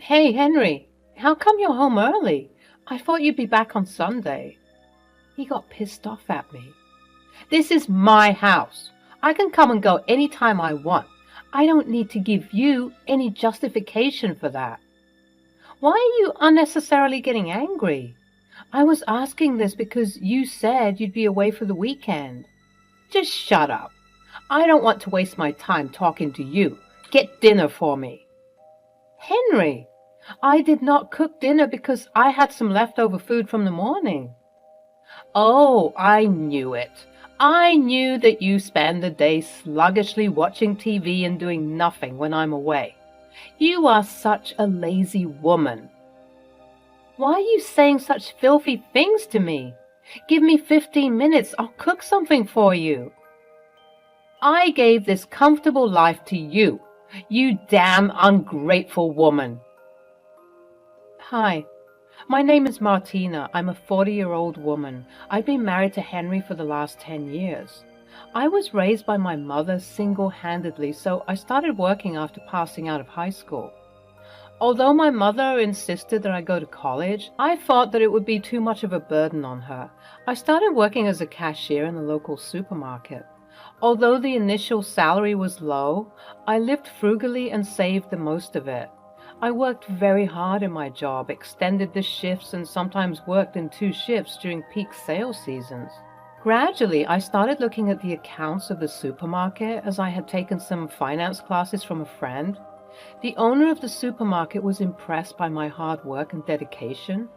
Hey, Henry, how come you're home early? I thought you'd be back on Sunday. He got pissed off at me. This is my house. I can come and go any time I want. I don't need to give you any justification for that. Why are you unnecessarily getting angry? I was asking this because you said you'd be away for the weekend. Just shut up. I don't want to waste my time talking to you. Get dinner for me. Henry, I did not cook dinner because I had some leftover food from the morning. Oh, I knew it. I knew that you spend the day sluggishly watching TV and doing nothing when I'm away. You are such a lazy woman. Why are you saying such filthy things to me? Give me 15 minutes, I'll cook something for you. I gave this comfortable life to you, you damn ungrateful woman. Hi, my name is Martina. I'm a 40-year-old woman. I've been married to Henry for the last 10 years. I was raised by my mother single-handedly, so I started working after passing out of high school. Although my mother insisted that I go to college, I thought that it would be too much of a burden on her. I started working as a cashier in a local supermarket. Although the initial salary was low, I lived frugally and saved the most of it. I worked very hard in my job, extended the shifts, and sometimes worked in 2 shifts during peak sales seasons. Gradually, I started looking at the accounts of the supermarket as I had taken some finance classes from a friend. The owner of the supermarket was impressed by my hard work and dedication.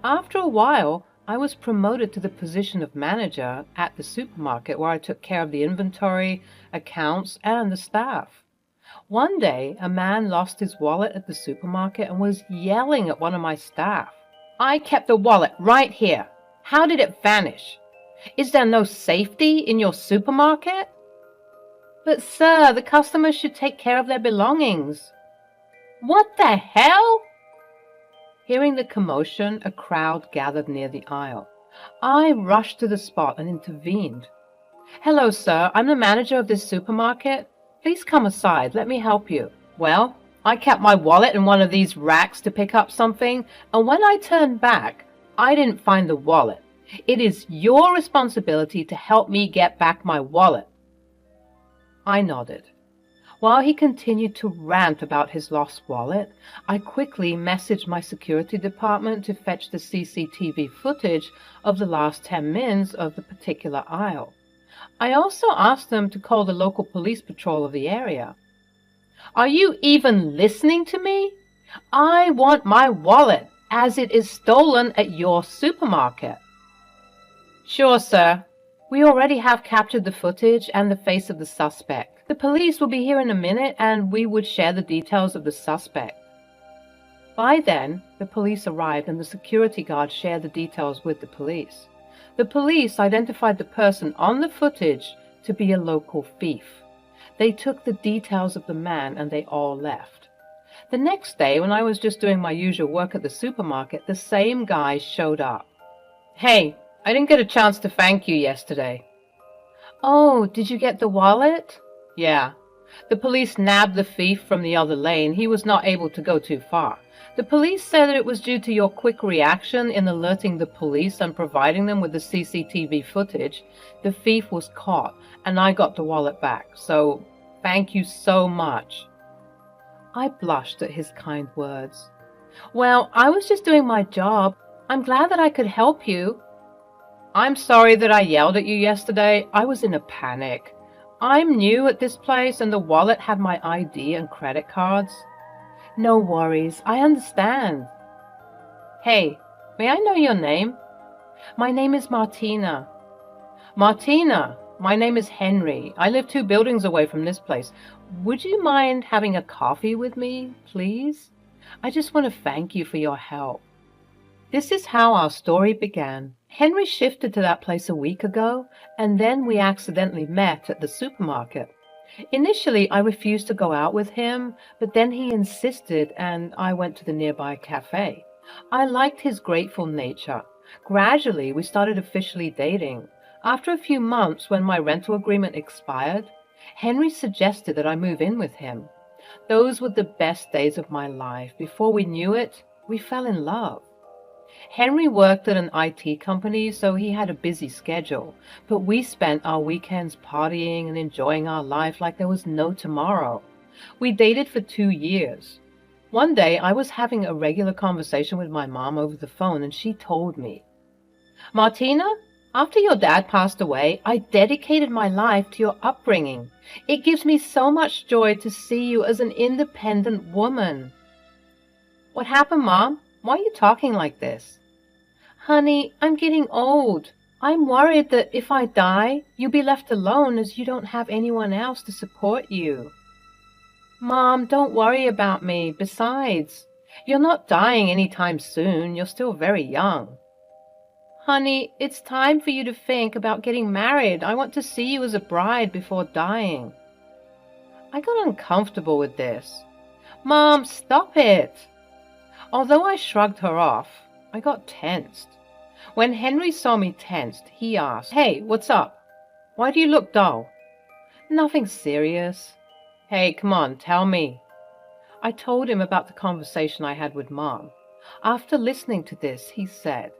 After a while, I was promoted to the position of manager at the supermarket, where I took care of the inventory, accounts, and the staff. One day, a man lost his wallet at the supermarket and was yelling at one of my staff. I kept the wallet right here. How did it vanish? Is there no safety in your supermarket? But sir, the customers should take care of their belongings. What the hell? Hearing the commotion, a crowd gathered near the aisle. I rushed to the spot and intervened. Hello, sir. I'm the manager of this supermarket. Please come aside. Let me help you. Well, I kept my wallet in one of these racks to pick up something, and when I turned back, I didn't find the wallet. It is your responsibility to help me get back my wallet. I nodded. While he continued to rant about his lost wallet, I quickly messaged my security department to fetch the CCTV footage of the last 10 minutes of the particular aisle. I also asked them to call the local police patrol of the area. Are you even listening to me? I want my wallet, as it is stolen at your supermarket. Sure, sir. We already have captured the footage and the face of the suspect. The police will be here in a minute, and we would share the details of the suspect. By then, the police arrived and the security guard shared the details with the police. The police identified the person on the footage to be a local thief. They took the details of the man and they all left. The next day, when I was just doing my usual work at the supermarket, the same guy showed up. Hey, I didn't get a chance to thank you yesterday. Oh, did you get the wallet? Yeah. The police nabbed the thief from the other lane. He was not able to go too far. The police said that it was due to your quick reaction in alerting the police and providing them with the CCTV footage. The thief was caught, and I got the wallet back. So, thank you so much. I blushed at his kind words. Well, I was just doing my job. I'm glad that I could help you. I'm sorry that I yelled at you yesterday. I was in a panic. I'm new at this place, and the wallet had my ID and credit cards. No worries, I understand. Hey, may I know your name? My name is Martina. Martina, my name is Henry. I live 2 buildings away from this place. Would you mind having a coffee with me, please? I just want to thank you for your help. This is how our story began. Henry shifted to that place a week ago, and then we accidentally met at the supermarket. Initially, I refused to go out with him, but then he insisted, and I went to the nearby cafe. I liked his grateful nature. Gradually, we started officially dating. After a few months, when my rental agreement expired, Henry suggested that I move in with him. Those were the best days of my life. Before we knew it, we fell in love. Henry worked at an IT company, so he had a busy schedule, but we spent our weekends partying and enjoying our life like there was no tomorrow. We dated for 2 years. One day, I was having a regular conversation with my mom over the phone, and she told me, "Martina, after your dad passed away, I dedicated my life to your upbringing. It gives me so much joy to see you as an independent woman." "What happened, Mom? Why are you talking like this?" "Honey, I'm getting old. I'm worried that if I die, you'll be left alone as you don't have anyone else to support you." "Mom, don't worry about me. Besides, you're not dying anytime soon. You're still very young." "Honey, it's time for you to think about getting married. I want to see you as a bride before dying." I got uncomfortable with this. "Mom, stop it." Although I shrugged her off, I got tensed. When Henry saw me tensed, he asked, "Hey, what's up? Why do you look dull?" "Nothing serious." "Hey, come on, tell me." I told him about the conversation I had with Mom. After listening to this, he said,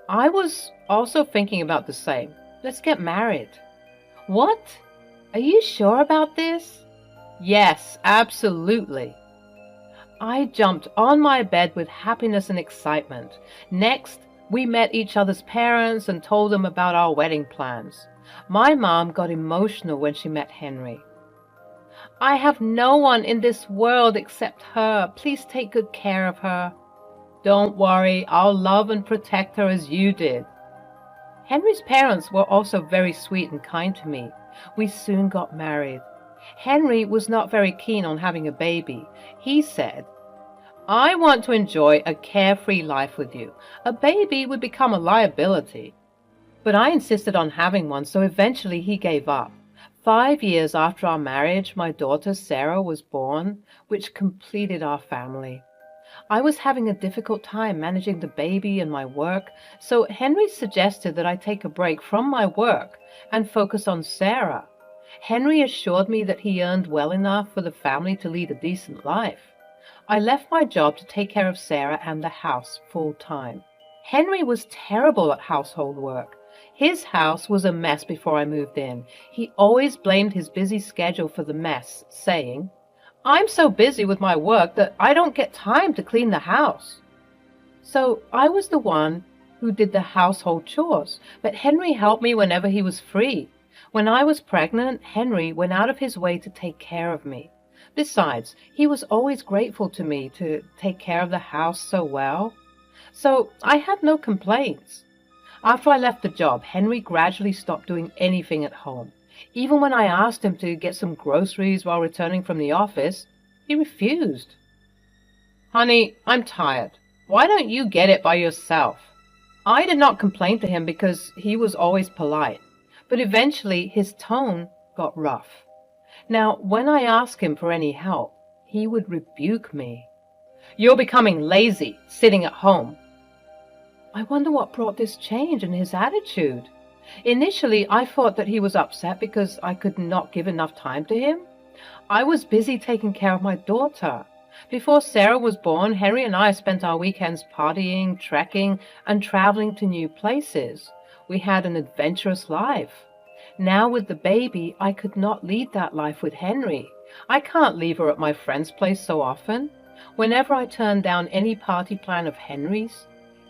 "I was also thinking about the same. Let's get married." "What? Are you sure about this?" "Yes, absolutely." I jumped on my bed with happiness and excitement. Next, we met each other's parents and told them about our wedding plans. My mom got emotional when she met Henry. "I have no one in this world except her. Please take good care of her." "Don't worry, I'll love and protect her as you did." Henry's parents were also very sweet and kind to me. We soon got married. Henry was not very keen on having a baby. He said, "I want to enjoy a carefree life with you. A baby would become a liability." But I insisted on having one, so eventually he gave up. 5 years after our marriage, my daughter Sarah was born, which completed our family. I was having a difficult time managing the baby and my work, so Henry suggested that I take a break from my work and focus on Sarah. Henry assured me that he earned well enough for the family to lead a decent life. I left my job to take care of Sarah and the house full time. Henry was terrible at household work. His house was a mess before I moved in. He always blamed his busy schedule for the mess, saying, "I'm so busy with my work that I don't get time to clean the house." So I was the one who did the household chores, but Henry helped me whenever he was free. When I was pregnant, Henry went out of his way to take care of me. Besides, he was always grateful to me to take care of the house so well. So I had no complaints. After I left the job, Henry gradually stopped doing anything at home. Even when I asked him to get some groceries while returning from the office, he refused. "Honey, I'm tired. Why don't you get it by yourself?" I did not complain to him because he was always polite, but eventually his tone got rough. Now, when I asked him for any help, he would rebuke me. "You're becoming lazy, sitting at home." I wonder what brought this change in his attitude. Initially, I thought that he was upset because I could not give enough time to him. I was busy taking care of my daughter. Before Sarah was born, Henry and I spent our weekends partying, trekking, and traveling to new places. We had an adventurous life. Now with the baby, I could not lead that life with Henry. I can't leave her at my friend's place so often. Whenever I turned down any party plan of Henry's,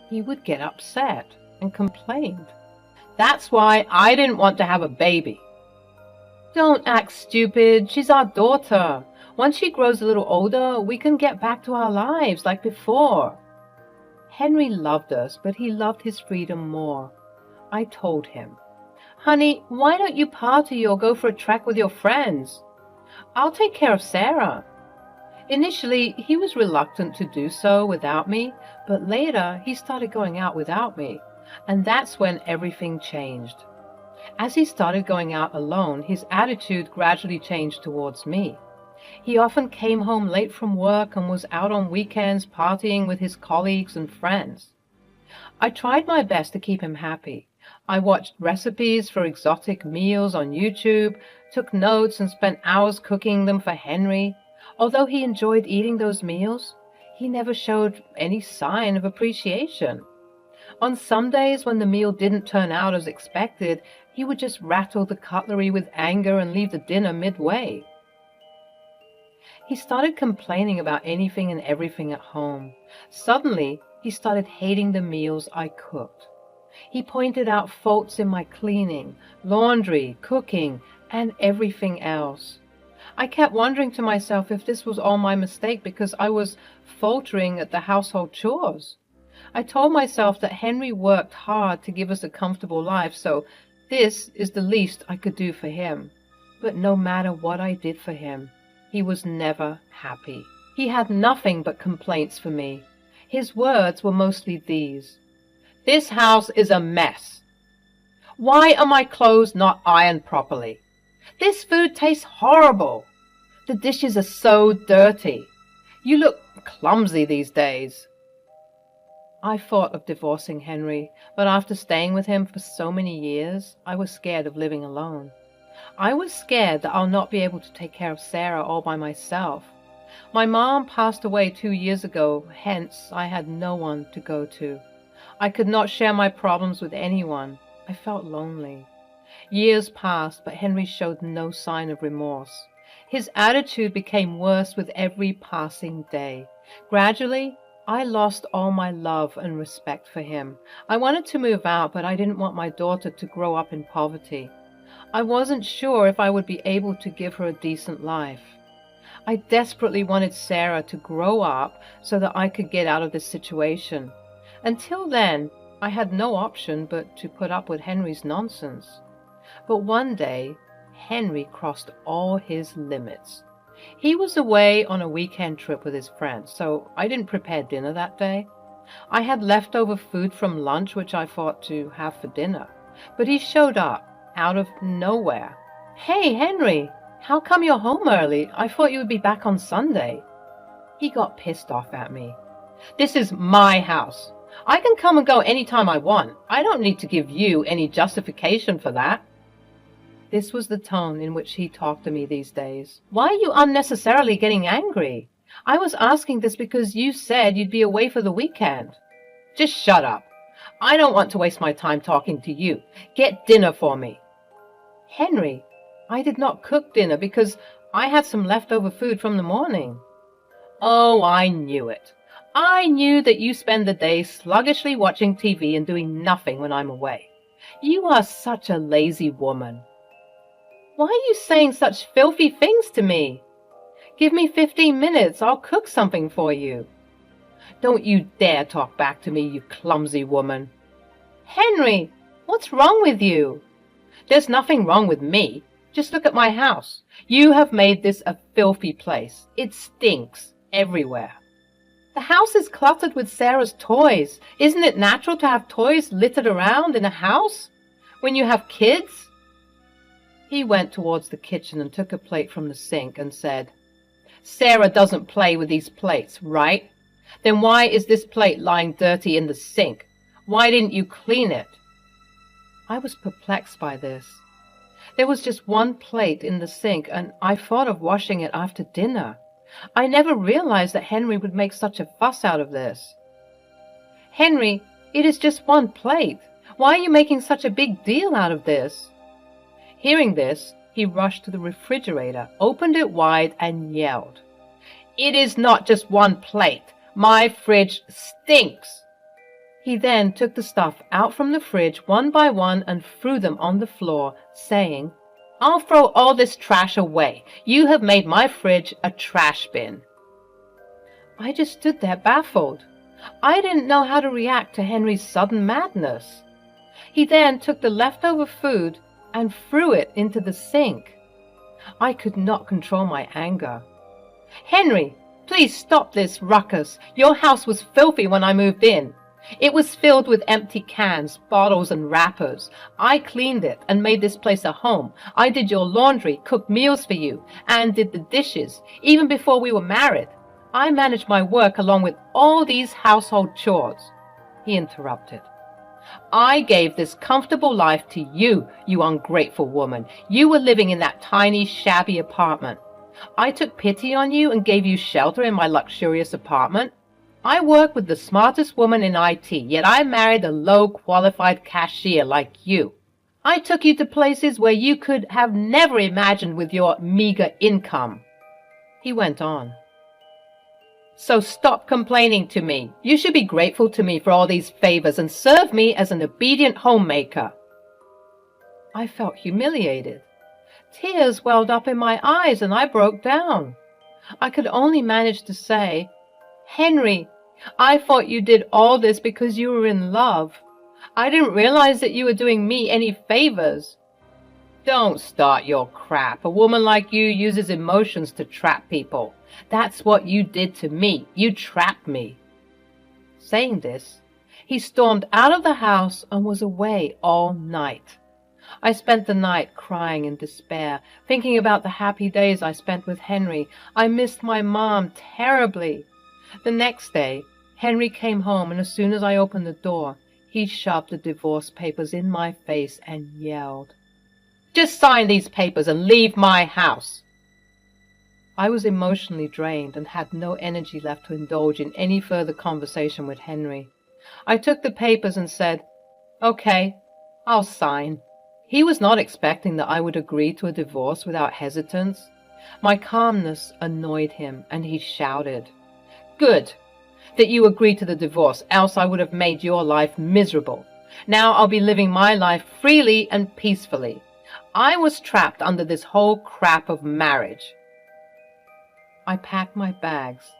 he would get upset and complained. That's why I didn't want to have a baby. Don't act stupid. She's our daughter. Once she grows a little older, we can get back to our lives like before. Henry loved us, but he loved his freedom more. I told him, "Honey, why don't you party or go for a trek with your friends? I'll take care of Sarah." Initially, he was reluctant to do so without me, but later he started going out without me, and that's when everything changed. As he started going out alone, his attitude gradually changed towards me. He often came home late from work and was out on weekends partying with his colleagues and friends. I tried my best to keep him happy. I watched recipes for exotic meals on YouTube, took notes and spent hours cooking them for Henry. Although he enjoyed eating those meals, he never showed any sign of appreciation. On some days when the meal didn't turn out as expected, he would just rattle the cutlery with anger and leave the dinner midway. He started complaining about anything and everything at home. Suddenly, he started hating the meals I cooked. He pointed out faults in my cleaning, laundry, cooking, and everything else. I kept wondering to myself if this was all my mistake because I was faltering at the household chores. I told myself that Henry worked hard to give us a comfortable life, so this is the least I could do for him. But no matter what I did for him, he was never happy. He had nothing but complaints for me. His words were mostly these: "This house is a mess. Why are my clothes not ironed properly? This food tastes horrible. The dishes are so dirty. You look clumsy these days." I thought of divorcing Henry, but after staying with him for so many years, I was scared of living alone. I was scared that I'll not be able to take care of Sarah all by myself. My mom passed away 2 years ago, hence I had no one to go to. I could not share my problems with anyone. I felt lonely. Years passed, but Henry showed no sign of remorse. His attitude became worse with every passing day. Gradually, I lost all my love and respect for him. I wanted to move out, but I didn't want my daughter to grow up in poverty. I wasn't sure if I would be able to give her a decent life. I desperately wanted Sarah to grow up so that I could get out of this situation. Until then, I had no option but to put up with Henry's nonsense. But one day, Henry crossed all his limits. He was away on a weekend trip with his friends, so I didn't prepare dinner that day. I had leftover food from lunch which I thought to have for dinner, but he showed up out of nowhere. "Hey, Henry, how come you're home early? I thought you would be back on Sunday." He got pissed off at me. "This is my house. I can come and go anytime I want. I don't need to give you any justification for that." This was the tone in which he talked to me these days. "Why are you unnecessarily getting angry? I was asking this because you said you'd be away for the weekend." "Just shut up. I don't want to waste my time talking to you. Get dinner for me." "Henry, I did not cook dinner because I had some leftover food from the morning." "Oh, I knew it. I knew that you spend the day sluggishly watching TV and doing nothing when I'm away. You are such a lazy woman." "Why are you saying such filthy things to me? Give me 15 minutes, I'll cook something for you." "Don't you dare talk back to me, you clumsy woman." "Henry, what's wrong with you?" "There's nothing wrong with me. Just look at my house. You have made this a filthy place. It stinks everywhere." "The house is cluttered with Sarah's toys. Isn't it natural to have toys littered around in a house when you have kids?" He went towards the kitchen and took a plate from the sink and said, "Sarah doesn't play with these plates, right? Then why is this plate lying dirty in the sink? Why didn't you clean it?" I was perplexed by this. There was just one plate in the sink, and I thought of washing it after dinner. I never realized that Henry would make such a fuss out of this. "Henry, it is just one plate. Why are you making such a big deal out of this?" Hearing this, he rushed to the refrigerator, opened it wide, and yelled, "It is not just one plate. My fridge stinks." He then took the stuff out from the fridge one by one and threw them on the floor, saying, "I'll throw all this trash away. You have made my fridge a trash bin." I just stood there baffled. I didn't know how to react to Henry's sudden madness. He then took the leftover food and threw it into the sink. I could not control my anger. "Henry, please stop this ruckus. Your house was filthy when I moved in. It was filled with empty cans, bottles, and wrappers. I cleaned it and made this place a home. I did your laundry, cooked meals for you, and did the dishes, even before we were married. I managed my work along with all these household chores." He interrupted. "I gave this comfortable life to you, you ungrateful woman. You were living in that tiny, shabby apartment. I took pity on you and gave you shelter in my luxurious apartment. I work with the smartest woman in IT, yet I married a low-qualified cashier like you. I took you to places where you could have never imagined with your meager income." He went on. "So stop complaining to me. You should be grateful to me for all these favors and serve me as an obedient homemaker." I felt humiliated. Tears welled up in my eyes and I broke down. I could only manage to say, "Henry, I thought you did all this because you were in love. I didn't realize that you were doing me any favors." "Don't start your crap. A woman like you uses emotions to trap people. That's what you did to me. You trapped me." Saying this, he stormed out of the house and was away all night. I spent the night crying in despair, thinking about the happy days I spent with Henry. I missed my mom terribly. The next day, Henry came home, and as soon as I opened the door, he shoved the divorce papers in my face and yelled, "Just sign these papers and leave my house." I was emotionally drained and had no energy left to indulge in any further conversation with Henry. I took the papers and said, "Okay, I'll sign." He was not expecting that I would agree to a divorce without hesitance. My calmness annoyed him, and he shouted, "Good that you agreed to the divorce, else I would have made your life miserable. Now I'll be living my life freely and peacefully. I was trapped under this whole crap of marriage." I packed my bags,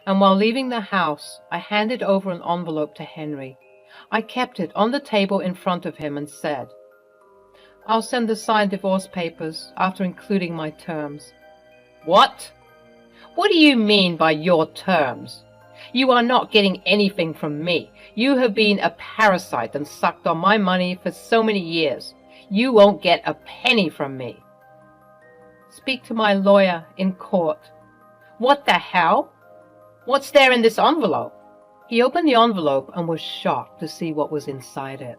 and while leaving the house, I handed over an envelope to Henry. I kept it on the table in front of him and said, "I'll send the signed divorce papers after including my terms." "What? What do you mean by your terms? You are not getting anything from me. You have been a parasite and sucked on my money for so many years. You won't get a penny from me." "Speak to my lawyer in court." "What the hell? What's there in this envelope?" He opened the envelope and was shocked to see what was inside it.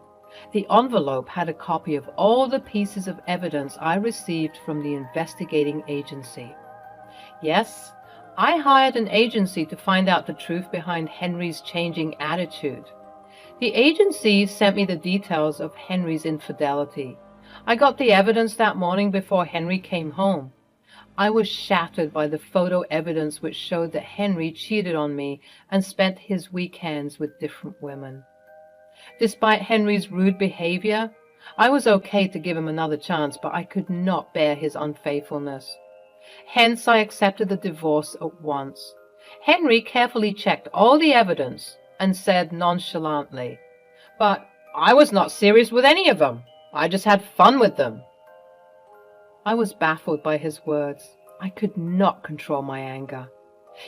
The envelope had a copy of all the pieces of evidence I received from the investigating agency. Yes, I hired an agency to find out the truth behind Henry's changing attitude. The agency sent me the details of Henry's infidelity. I got the evidence that morning before Henry came home. I was shattered by the photo evidence which showed that Henry cheated on me and spent his weekends with different women. Despite Henry's rude behavior, I was okay to give him another chance, but I could not bear his unfaithfulness. Hence, I accepted the divorce at once. Henry carefully checked all the evidence and said nonchalantly, "But I was not serious with any of them. I just had fun with them." I was baffled by his words. I could not control my anger.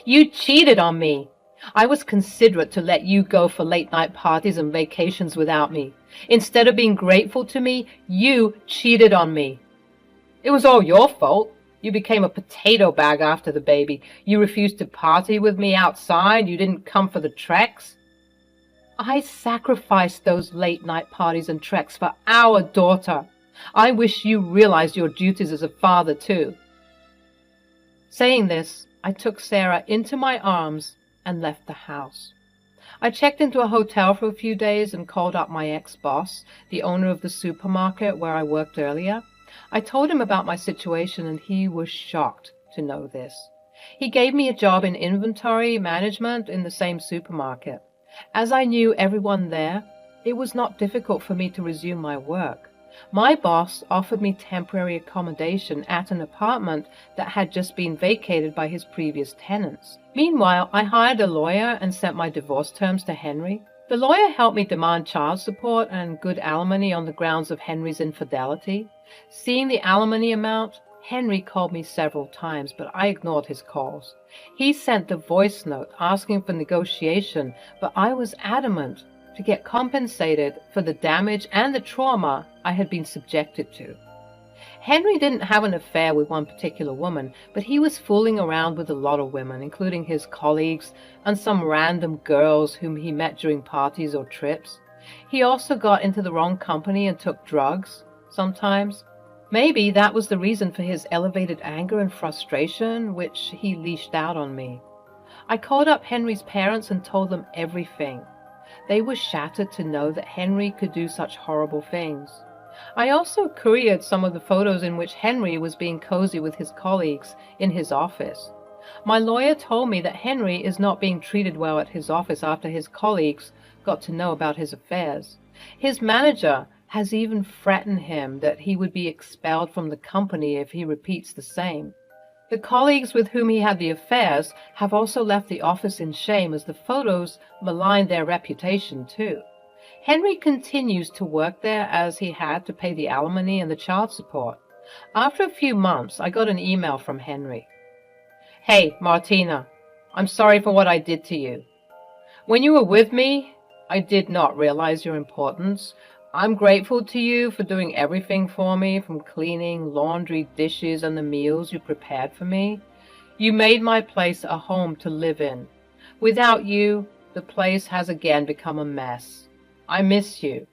"You cheated on me. I was considerate to let you go for late-night parties and vacations without me. Instead of being grateful to me, you cheated on me. It was all your fault. You became a potato bag after the baby. You refused to party with me outside. You didn't come for the treks. I sacrificed those late-night parties and treks for our daughter. I wish you realized your duties as a father, too." Saying this, I took Sarah into my arms and left the house. I checked into a hotel for a few days and called up my ex-boss, the owner of the supermarket where I worked earlier. I told him about my situation, and he was shocked to know this. He gave me a job in inventory management in the same supermarket. As I knew everyone there, it was not difficult for me to resume my work. My boss offered me temporary accommodation at an apartment that had just been vacated by his previous tenants. Meanwhile, I hired a lawyer and sent my divorce terms to Henry. The lawyer helped me demand child support and good alimony on the grounds of Henry's infidelity. Seeing the alimony amount, Henry called me several times, but I ignored his calls. He sent the voice note asking for negotiation, but I was adamant to get compensated for the damage and the trauma I had been subjected to. Henry didn't have an affair with one particular woman, but he was fooling around with a lot of women, including his colleagues and some random girls whom he met during parties or trips. He also got into the wrong company and took drugs, sometimes. Maybe that was the reason for his elevated anger and frustration, which he leashed out on me. I called up Henry's parents and told them everything. They were shattered to know that Henry could do such horrible things. I also couriered some of the photos in which Henry was being cozy with his colleagues in his office. My lawyer told me that Henry is not being treated well at his office after his colleagues got to know about his affairs. His manager has even threatened him that he would be expelled from the company if he repeats the same. The colleagues with whom he had the affairs have also left the office in shame, as the photos malign their reputation too. Henry continues to work there as he had to pay the alimony and the child support. After a few months, I got an email from Henry. "Hey, Martina, I'm sorry for what I did to you. When you were with me, I did not realize your importance. I'm grateful to you for doing everything for me, from cleaning, laundry, dishes, and the meals you prepared for me. You made my place a home to live in. Without you, the place has again become a mess. I miss you."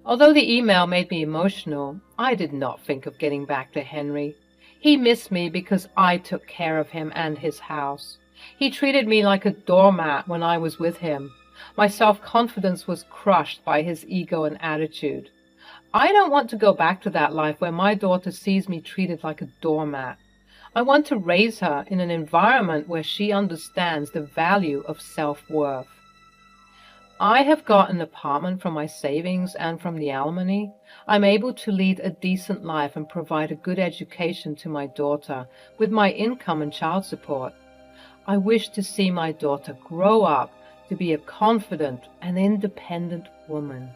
Although the email made me emotional, I did not think of getting back to Henry. He missed me because I took care of him and his house. He treated me like a doormat when I was with him. My self-confidence was crushed by his ego and attitude. I don't want to go back to that life where my daughter sees me treated like a doormat. I want to raise her in an environment where she understands the value of self-worth. I have got an apartment from my savings and from the alimony. I'm able to lead a decent life and provide a good education to my daughter with my income and child support. I wish to see my daughter grow up to be a confident and independent woman.